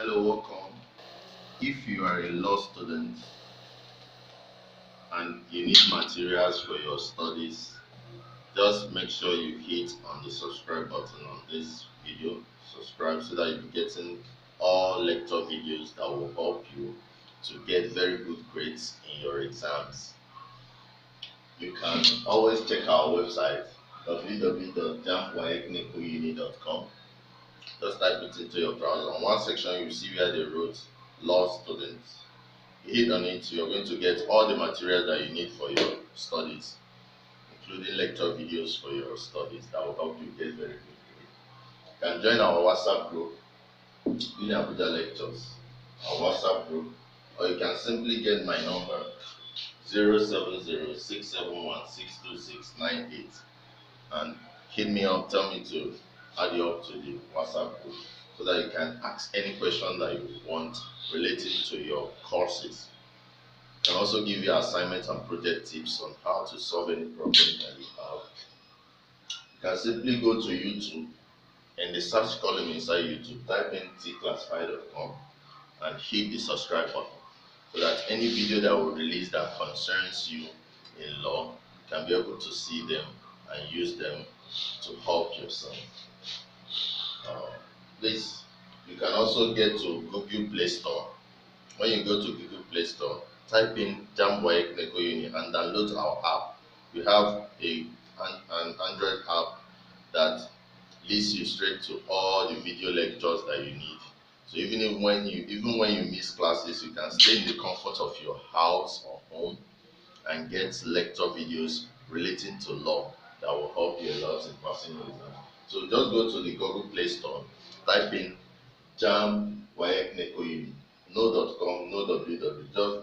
Hello, welcome. If you are a law student and you need materials for your studies, just make sure you hit on the subscribe button on this video. Subscribe so that you'll be getting all lecture videos that will help you to get very good grades in your exams. You can always check our website www.jamwaecnicaluni.com. Just type it into your browser. On one section, you see where they wrote law students. Hit on it, you're going to get all the materials that you need for your studies, including lecture videos for your studies that will help you get very good grades. You can join our WhatsApp group, Uni Abuja Lectures, our WhatsApp group, or you can simply get my number 07067162698 and hit me up, tell me to add you up to the WhatsApp group so that you can ask any question that you want relating to your courses. Can also give you assignments and project tips on how to solve any problem that you have. You can simply go to YouTube, in the search column inside YouTube, type in Tclassified.com and hit the subscribe button so that any video that will release that concerns you in law, you can be able to see them and use them to help yourself. Please, you can also get to Google Play Store. When you go to Google Play Store, type in Jamwaec Nickel Uni and download our app. We have an Android app that leads you straight to all the video lectures that you need. So even when you miss classes, you can stay in the comfort of your house or home and get lecture videos relating to law that will help you a lot in passing your exam. So just go to the Google Play Store, type in Jamwaec Nickel Uni. No .com, no www, just